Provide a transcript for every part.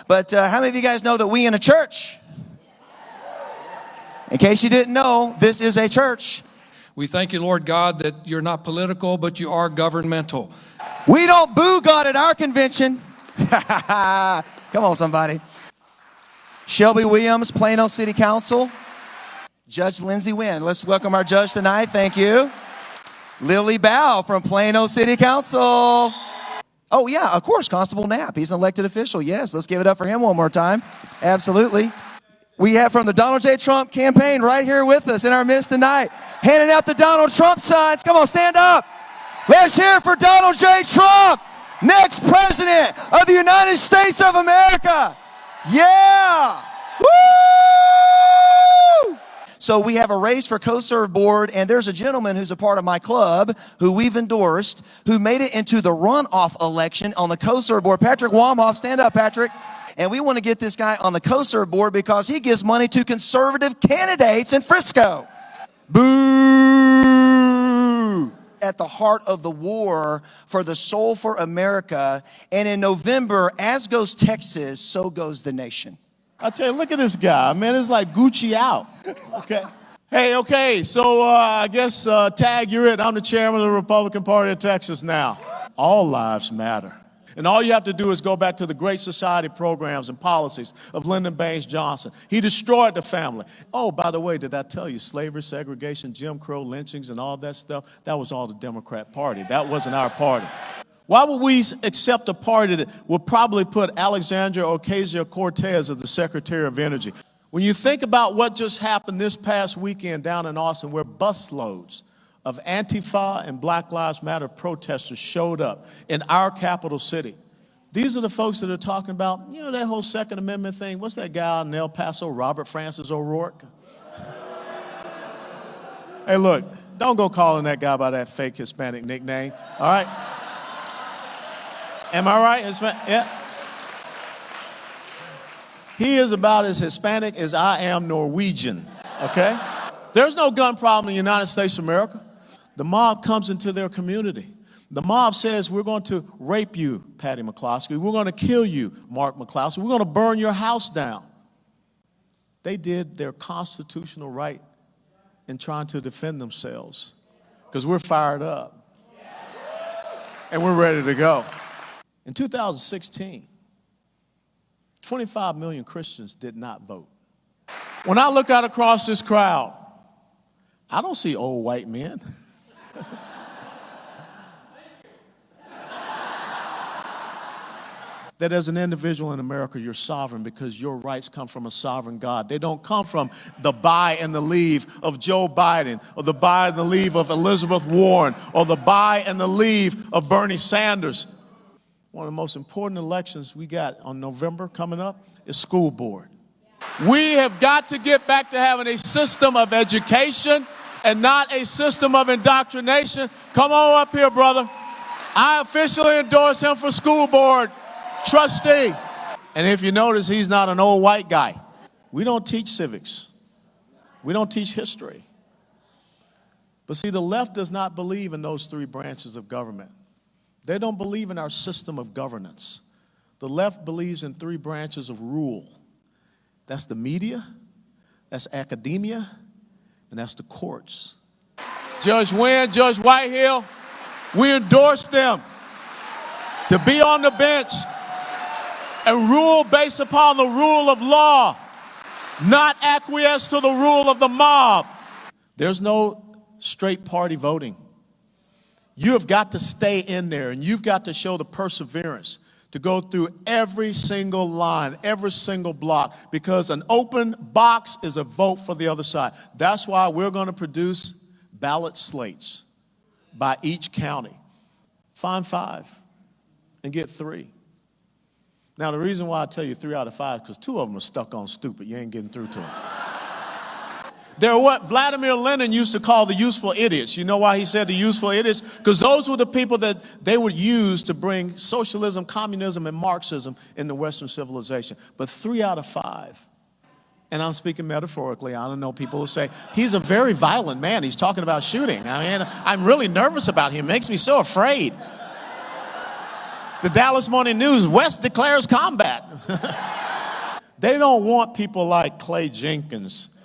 But how many of you guys know that we in a church? In case you didn't know, this is a church. We thank you, Lord God, that you're not political, but you are governmental. We don't boo God at our convention. Come on, somebody. Shelby Williams, Plano City Council. Judge Lindsay Wynn. Let's welcome our judge tonight. Thank you. Lily Bow from Plano City Council. Oh, yeah, of course, Constable Knapp. He's an elected official. Yes, let's give it up for him one more time. Absolutely. We have from the Donald J. Trump campaign right here with us in our midst tonight, handing out the Donald Trump signs. Come on, stand up. Let's hear it for Donald J. Trump, next president of the United States of America. Yeah. Woo! So we have a race for co-serve board, and there's a gentleman who's a part of my club who we've endorsed, who made it into the runoff election on the co-serve board. Patrick Wamhoff, stand up, Patrick. And we want to get this guy on the co-serve board because he gives money to conservative candidates in Frisco. Boo! At the heart of the war for the soul for America. And in November, as goes Texas, so goes the nation. I tell you, look at this guy, man. It's like Gucci out. Okay. Hey, okay. So I guess, Tag, you're it. I'm the chairman of the Republican Party of Texas now. All lives matter. And all you have to do is go back to the Great Society programs and policies of Lyndon Baines Johnson. He destroyed the family. Oh, by the way, did I tell you slavery, segregation, Jim Crow, lynchings, and all that stuff? That was all the Democrat Party. That wasn't our party. Why would we accept a party that would probably put Alexandria Ocasio-Cortez as the Secretary of Energy? When you think about what just happened this past weekend down in Austin, where busloads of Antifa and Black Lives Matter protesters showed up in our capital city. These are the folks that are talking about, you know, that whole Second Amendment thing. What's that guy out in El Paso, Robert Francis O'Rourke? Hey, look, don't go calling that guy by that fake Hispanic nickname, all right? Am I right? Yeah. He is about as Hispanic as I am Norwegian, okay? There's no gun problem in the United States of America. The mob comes into their community. The mob says, we're going to rape you, Patty McCloskey. We're going to kill you, Mark McCloskey. We're going to burn your house down. They did their constitutional right in trying to defend themselves because we're fired up and we're ready to go. In 2016, 25 million Christians did not vote. When I look out across this crowd, I don't see old white men. That as an individual in America, you're sovereign because your rights come from a sovereign God. They don't come from the buy and the leave of Joe Biden, or the buy and the leave of Elizabeth Warren, or the buy and the leave of Bernie Sanders. One of the most important elections we got on November coming up is school board. We have got to get back to having a system of education and not a system of indoctrination. Come on up here, brother. I officially endorse him for school board trustee. And if you notice, he's not an old white guy. We don't teach civics. We don't teach history. But see, the left does not believe in those three branches of government. They don't believe in our system of governance. The left believes in three branches of rule. That's the media, that's academia, and that's the courts. Judge Wynn, Judge Whitehill, we endorse them to be on the bench and rule based upon the rule of law, not acquiesce to the rule of the mob. There's no straight party voting. You have got to stay in there, and you've got to show the perseverance to go through every single line, every single block, because an open box is a vote for the other side. That's why we're going to produce ballot slates by each county. Find 5 and get 3. Now, the reason why I tell you 3 out of 5 is because 2 of them are stuck on stupid. You ain't getting through to them. They're what Vladimir Lenin used to call the useful idiots. You know why he said the useful idiots? Because those were the people that they would use to bring socialism, communism, and Marxism into Western civilization. But 3 out of 5. And I'm speaking metaphorically. I don't know, people will say, he's a very violent man. He's talking about shooting. I mean, I'm really nervous about him. It makes me so afraid. The Dallas Morning News, West declares combat. They don't want people like Clay Jenkins,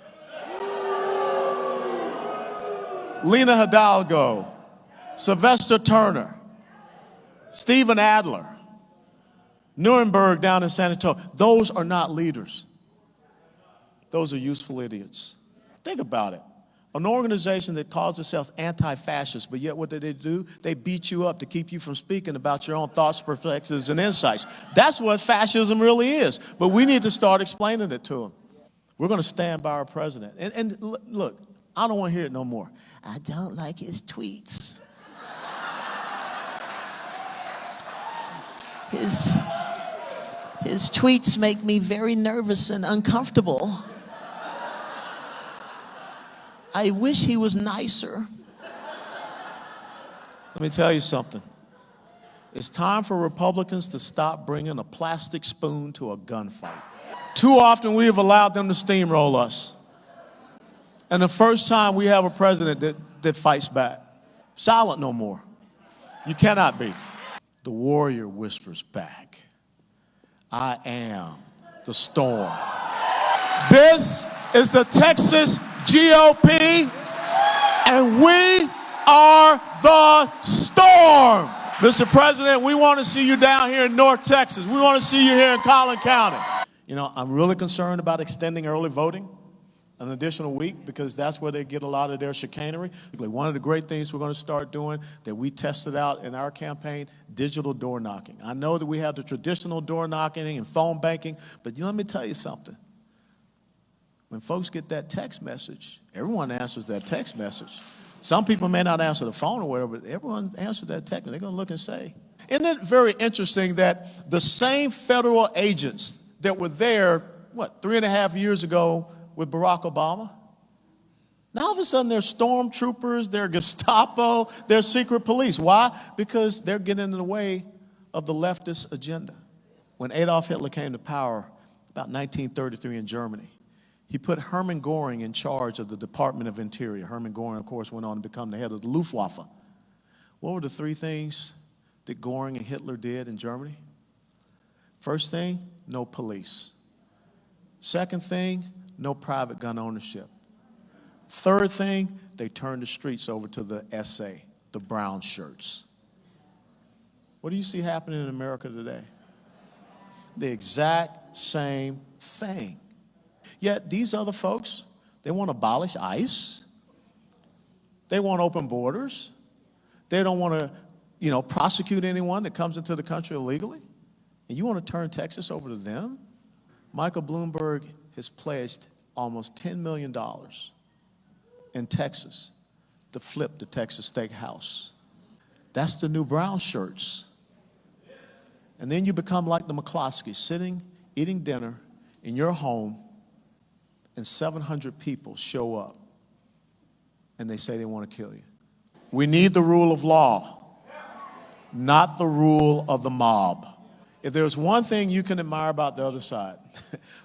Lena Hidalgo, Sylvester Turner, Stephen Adler, Nuremberg down in San Antonio. Those are not leaders. Those are useful idiots. Think about it. An organization that calls itself anti-fascist, but yet what do? They beat you up to keep you from speaking about your own thoughts, perspectives, and insights. That's what fascism really is. But we need to start explaining it to them. We're going to stand by our president. And look, I don't want to hear it no more. I don't like his tweets. His tweets make me very nervous and uncomfortable. I wish he was nicer. Let me tell you something. It's time for Republicans to stop bringing a plastic spoon to a gunfight. Too often we have allowed them to steamroll us. And the first time we have a president that fights back. Silent no more. You cannot be. The warrior whispers back, I am the storm. This is the Texas GOP, and we are the storm. Mr. President, we want to see you down here in North Texas. We want to see you here in Collin County. You know, I'm really concerned about extending early voting an additional week because that's where they get a lot of their chicanery. One of the great things we're going to start doing that we tested out in our campaign, digital door knocking. I know that we have the traditional door knocking and phone banking, but let me tell you something. When folks get that text message, everyone answers that text message. Some people may not answer the phone or whatever, but everyone answers that text. They're going to look and say. Isn't it very interesting that the same federal agents that were there, 3.5 years ago with Barack Obama, now all of a sudden they're stormtroopers, they're Gestapo, they're secret police. Why? Because they're getting in the way of the leftist agenda. When Adolf Hitler came to power about 1933 in Germany, he put Hermann Göring in charge of the Department of Interior. Hermann Göring, of course, went on to become the head of the Luftwaffe. What were the three things that Göring and Hitler did in Germany? First thing, no police. Second thing, no private gun ownership. Third thing, they turned the streets over to the SA, the brown shirts. What do you see happening in America today? The exact same thing. Yet these other folks, they want to abolish ICE. They want open borders. They don't want to, prosecute anyone that comes into the country illegally. And you want to turn Texas over to them? Michael Bloomberg has pledged almost $10 million in Texas to flip the Texas Steakhouse. That's the new brown shirts. And then you become like the McCloskeys, sitting, eating dinner in your home, and 700 people show up, and they say they want to kill you. We need the rule of law, not the rule of the mob. If there's one thing you can admire about the other side,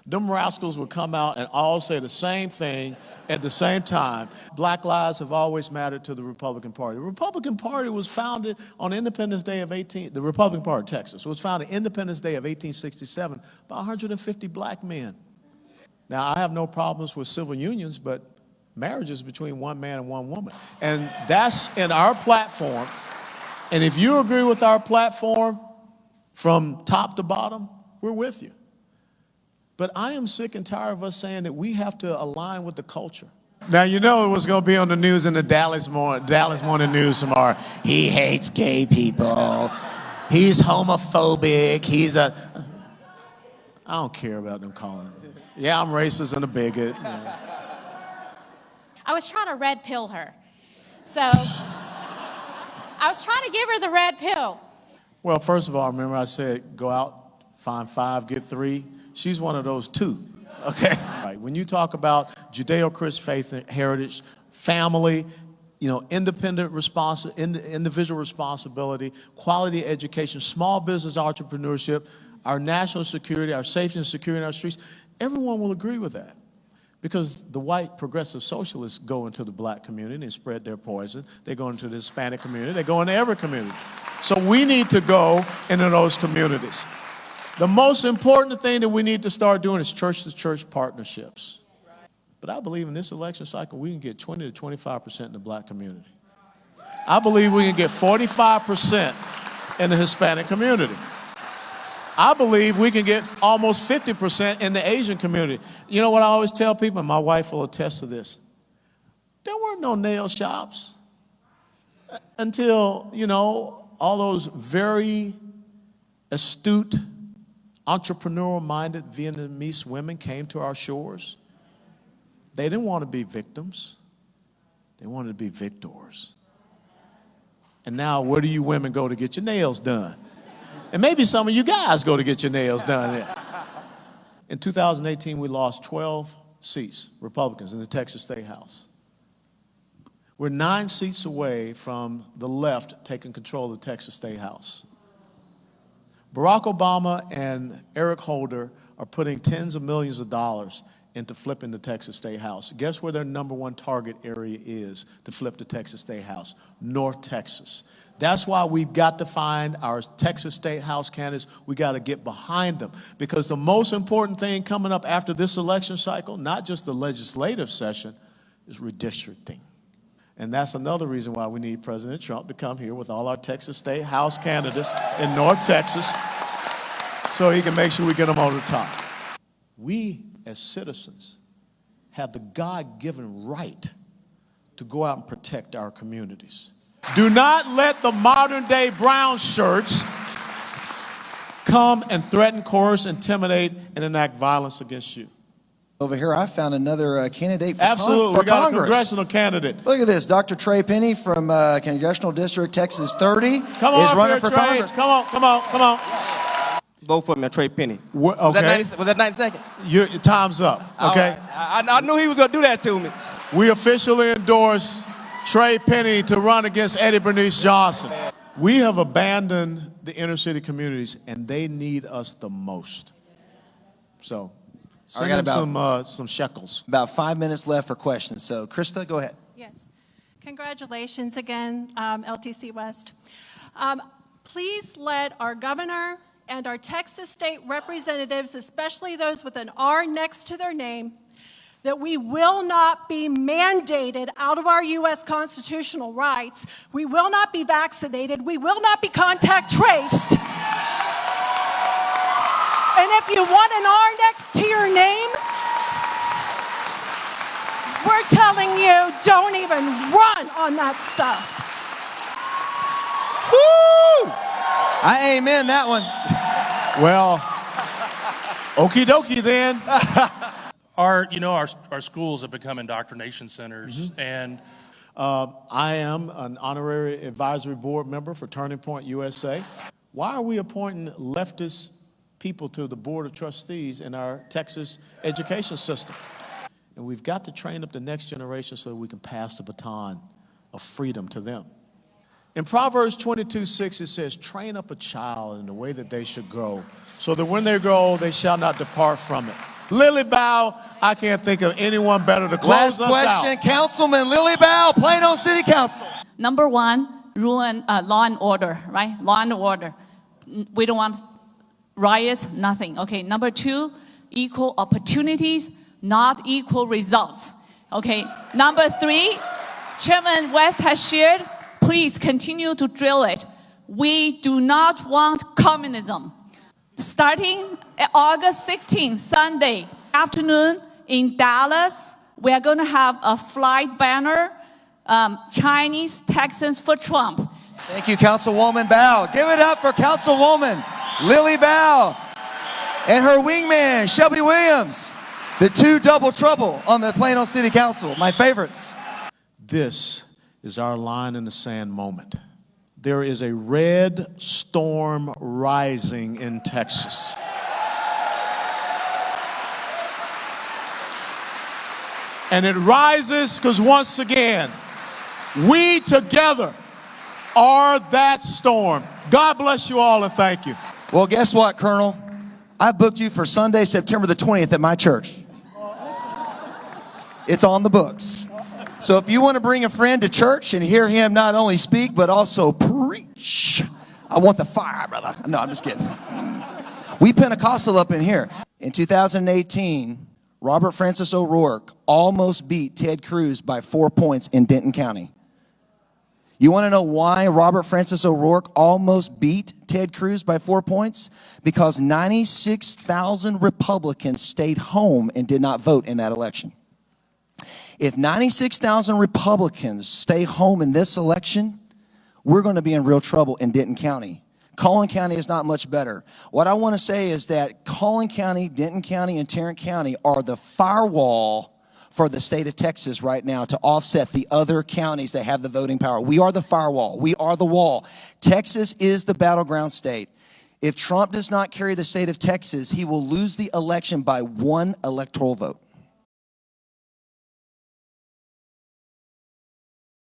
them rascals will come out and all say the same thing at the same time. Black lives have always mattered to the Republican Party. The Republican Party was founded on Independence Day of the Republican Party of Texas was founded Independence Day of 1867 by 150 black men. Now, I have no problems with civil unions, but marriage is between one man and one woman. And that's in our platform. And if you agree with our platform from top to bottom, we're with you. But I am sick and tired of us saying that we have to align with the culture. Now, you know it was going to be on the news in the Dallas Morning News tomorrow. He hates gay people. He's homophobic. I don't care about them calling him. Yeah, I'm racist and a bigot. I was trying to red pill her. So I was trying to give her the red pill. Well, first of all, remember I said go out, find 5, get 3. She's one of those 2, okay? Right. When you talk about Judeo-Christian faith and heritage, family, independent individual responsibility, quality education, small business entrepreneurship, our national security, our safety and security in our streets, everyone will agree with that. Because the white progressive socialists go into the black community and spread their poison. They go into the Hispanic community. They go into every community. So we need to go into those communities. The most important thing that we need to start doing is church-to-church partnerships. But I believe in this election cycle, we can get 20 to 25% in the black community. I believe we can get 45% in the Hispanic community. I believe we can get almost 50% in the Asian community. You know what I always tell people, and my wife will attest to this. There weren't no nail shops until, all those very astute, entrepreneurial-minded Vietnamese women came to our shores. They didn't want to be victims. They wanted to be victors. And now, where do you women go to get your nails done? And maybe some of you guys go to get your nails done there. In 2018, we lost 12 seats, Republicans, in the Texas State House. We're 9 seats away from the left taking control of the Texas State House. Barack Obama and Eric Holder are putting tens of millions of dollars into flipping the Texas State House. Guess where their number one target area is to flip the Texas State House? North Texas. That's why we've got to find our Texas State House candidates. We got to get behind them, because the most important thing coming up after this election cycle, not just the legislative session, is redistricting. And that's another reason why we need President Trump to come here with all our Texas State House candidates in North Texas so he can make sure we get them on the top. We, as citizens, have the God-given right to go out and protect our communities. Do not let the modern-day brown shirts come and threaten, coerce, intimidate, and enact violence against you. Over here, I found another candidate for, Absolutely, for we got Congress. a congressional candidate. Look at this, Dr. Trey Penny from Congressional District Texas 30 Come on is running here, for Trey. Congress. Come on. Vote for me, Trey Penny. Okay. Was that 90 seconds? Your time's up, okay? Right. I knew he was going to do that to me. We officially endorse Trey Penny to run against Eddie Bernice Johnson. We have abandoned the inner city communities, and they need us the most. So send them some shekels. About 5 minutes left for questions. So, Krista, go ahead. Yes. Congratulations again, LTC West. Please let our governor and our Texas state representatives, especially those with an R next to their name, that we will not be mandated out of our U.S. constitutional rights. We will not be vaccinated. We will not be contact traced. And if you want an R next to your name, we're telling you, don't even run on that stuff. Woo! I amen that one. Well, okie dokie then. Our schools have become indoctrination centers, and I am an honorary advisory board member for Turning Point USA. Why are we appointing leftist people to the board of trustees in our Texas education system? And we've got to train up the next generation so that we can pass the baton of freedom to them. In Proverbs 22:6, it says, train up a child in the way that they should go, so that when they grow old, they shall not depart from it. Lily Bow, I can't think of anyone better to close Last us question, out. Councilman Lily Bow, Plano City Council. Number one, rule and law and order, right? Law and order. We don't want riots, nothing. Okay. Number two, equal opportunities, not equal results. Okay. Number three, Chairman West has shared, please continue to drill it. We do not want communism. Starting August 16th, Sunday afternoon in Dallas, we are going to have a flight banner, Chinese Texans for Trump. Thank you, Councilwoman Bow. Give it up for Councilwoman Lily Bow and her wingman, Shelby Williams, the two double trouble on the Plano City Council, my favorites. This is our line in the sand moment. There is a red storm rising in Texas. And it rises because once again, we together are that storm. God bless you all and thank you. Well, guess what, Colonel? I booked you for Sunday, September the 20th at my church. It's on the books. So if you want to bring a friend to church and hear him not only speak, but also preach, I want the fire, brother. No, I'm just kidding. We Pentecostal up in here. In 2018, Robert Francis O'Rourke almost beat Ted Cruz by 4 points in Denton County. You want to know why Robert Francis O'Rourke almost beat Ted Cruz by 4 points? Because 96,000 Republicans stayed home and did not vote in that election. If 96,000 Republicans stay home in this election, we're going to be in real trouble in Denton County. Collin County is not much better. What I want to say is that Collin County, Denton County, and Tarrant County are the firewall for the state of Texas right now to offset the other counties that have the voting power. We are the firewall. We are the wall. Texas is the battleground state. If Trump does not carry the state of Texas, he will lose the election by 1 electoral vote.